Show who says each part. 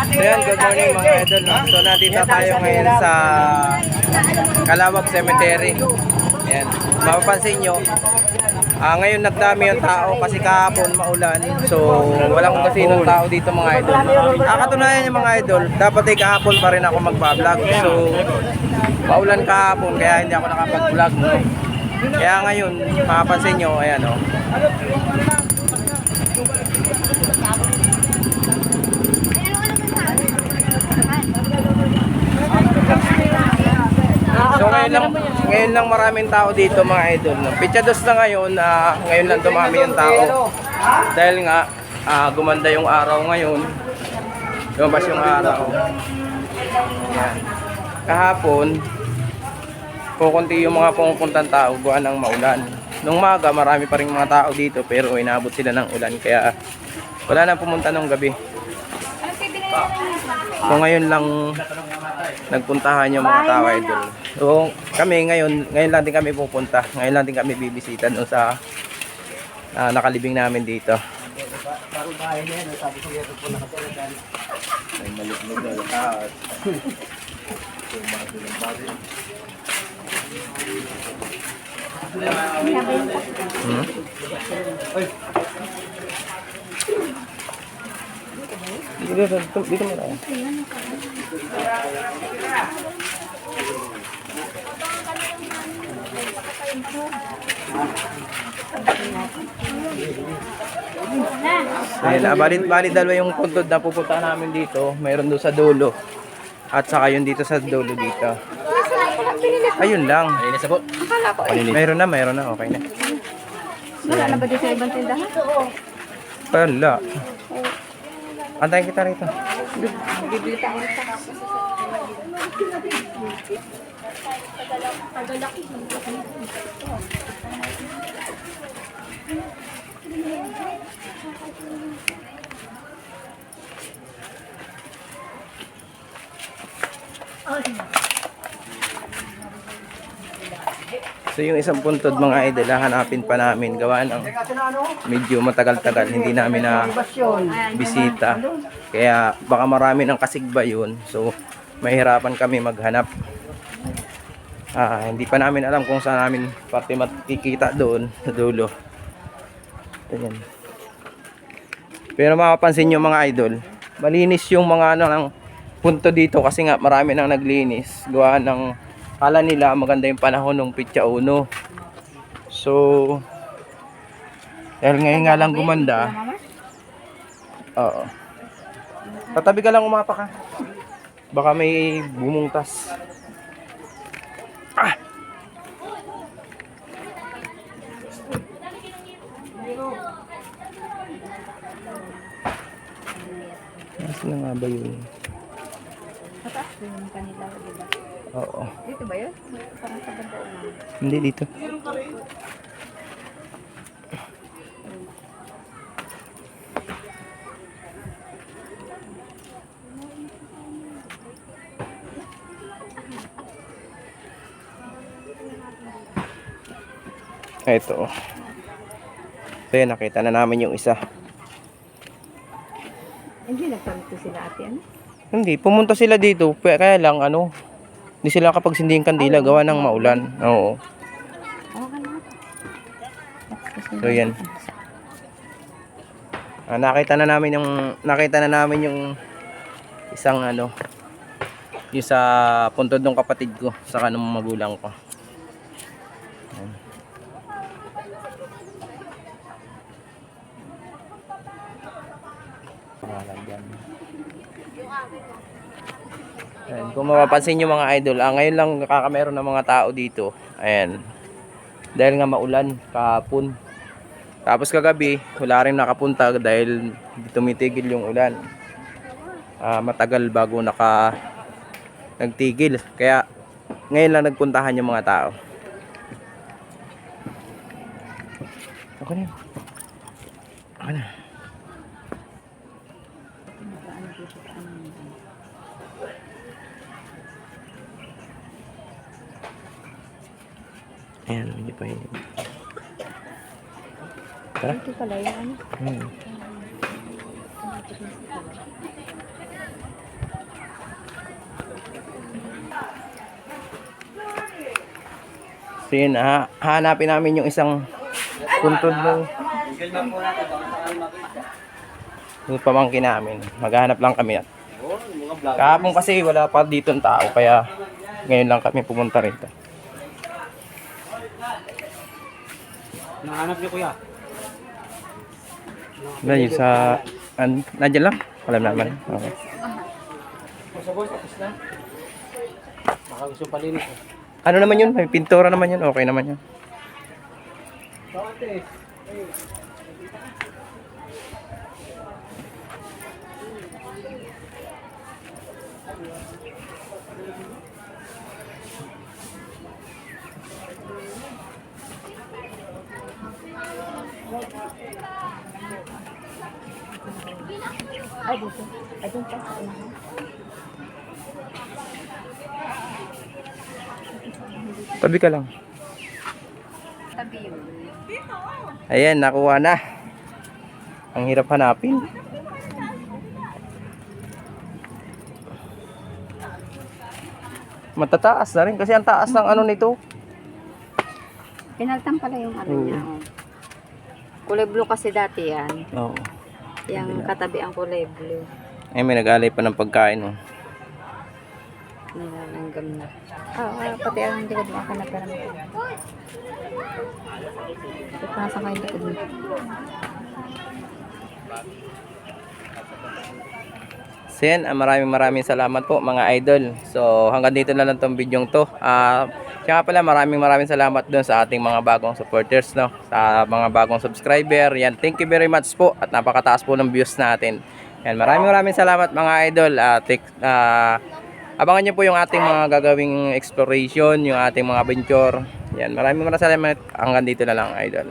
Speaker 1: So yan, good morning mga idol. No? So nandito tayo ngayon sa Kalawag Cemetery. Ayan. Mapapansin nyo, ngayon nagdami yung tao kasi kahapon maulan. So walang kasi ng tao dito mga idol. Katunayan yung mga idol, dapat ay kahapon pa rin ako magbablog. So maulan kahapon kaya hindi ako nakapag-vlog. No? Kaya ngayon, mapapansin nyo, ayan o. So ngayon lang maraming tao dito mga idol. No? Pitsados na ngayon, ngayon lang dumami yung tao. Dahil nga, gumanda yung araw ngayon. Lumabas yung araw. Ayan. Kahapon, kukunti yung mga pumupuntang tao, buwan ng maulan. Nung maga, marami pa rin mga tao dito pero inabot sila ng ulan kaya wala na pumunta nung gabi. So ngayon lang nagpuntahan yung mga tao idol. So kami ngayon lang din kami pupunta. Ngayon lang din kami bibisita doon sa nakalibing namin dito. May malugmog na lahat. Dito mo na. Bali dalawa yung puntod na pupunta namin dito. Mayroon doon sa dulo. At saka yun dito sa dulo dito. Ayun lang. Mayroon na. Okay na.
Speaker 2: Wala na ba dito sa ibang tindahan?
Speaker 1: Wala. Antayin kita rito.
Speaker 2: Bibili tayo ng takas.
Speaker 1: So yung isang puntod mga idol, hanapin pa namin gawa ng medyo matagal-tagal hindi namin na bisita. Kaya baka marami ng kasigba yun. So mahirapan kami maghanap. Hindi pa namin alam kung saan namin parte makikita doon sa dulo. Ayan. Pero mapapansin nyo mga idol, malinis yung mga ng punto dito kasi nga marami nang naglinis. Gawa ng kala nila maganda yung panahon ng Pitsa Uno. So dahil ngayon nga lang gumanda. Oo. Tatabi ka lang, umapa ka. Baka may bumungtas. Nasaan na nga ba yun?
Speaker 2: Mataas din yung kanila, diba?
Speaker 1: Oo.
Speaker 2: Dito ba yun? Parang sa banda ulang.
Speaker 1: Hindi dito. Ito. So yan, nakita na namin yung isa.
Speaker 2: Hindi nagsalito sila ate, ano?
Speaker 1: Hindi, pumunta sila dito. Kaya lang, hindi sila kapagsindi yung kandila. Gawa ng maulan. Oo. So yan. Nakita na namin yung isang yung sa puntod ng kapatid ko sa kanong magulang ko. Ayan, kung mapapansin nyo mga idol, ngayon lang nakakameron ng mga tao dito. Ayan. Dahil nga maulan kahapon. Tapos kagabi, wala rin nakapunta dahil tumitigil yung ulan. Matagal bago nagtigil. Kaya ngayon lang nagpuntahan yung mga tao. Okay na. Okay na. Ayan, hindi pa yun. Tara.
Speaker 2: Ito pala yung ano.
Speaker 1: So yun, hahanapin namin yung isang puntod ng yung pamangkin namin. Maghahanap lang kami. Kahapon kasi wala pa dito ang tao, kaya ngayon lang kami pumunta rito.
Speaker 3: Nahanap niyo kuya.
Speaker 1: Dahil sa... Nandiyan lang? Alam naman. Okay.
Speaker 3: Sa boss, tapos na. Baka gusto palinis eh.
Speaker 1: Ano naman yun? May pintura naman yun. Okay naman yun.
Speaker 3: Bakit eh?
Speaker 2: Ay, dito. Ay, dito pa sa unahan.
Speaker 1: Tabi ka lang.
Speaker 2: Tabi yun.
Speaker 1: Ayan, nakuha na. Ang hirap hanapin. Matataas na rin kasi ang taas ng ano nito.
Speaker 2: Pinaltan pala yung ano
Speaker 1: Oo.
Speaker 2: niya. Oh. Kulay blue kasi dati yan.
Speaker 1: Oo.
Speaker 2: Yung katabi ang kulay blue.
Speaker 1: Ay, may nag-alay pa ng pagkain. Oh.
Speaker 2: Nilalanggam na. Pati ang likod mo. Ako na pera mo. Ito pa nasa kayo likod mo.
Speaker 1: So yan, maraming salamat po mga idol. So hanggang dito na lang tong video to. Kaya pala maraming salamat dun sa ating mga bagong supporters, no? Sa mga bagong subscriber. Yan, thank you very much po at napakataas po ng views natin. Yan, maraming salamat mga idol. Abangan niyo po yung ating mga gagawing exploration, yung ating mga venture. Yan, maraming salamat. Hanggang dito na lang idol.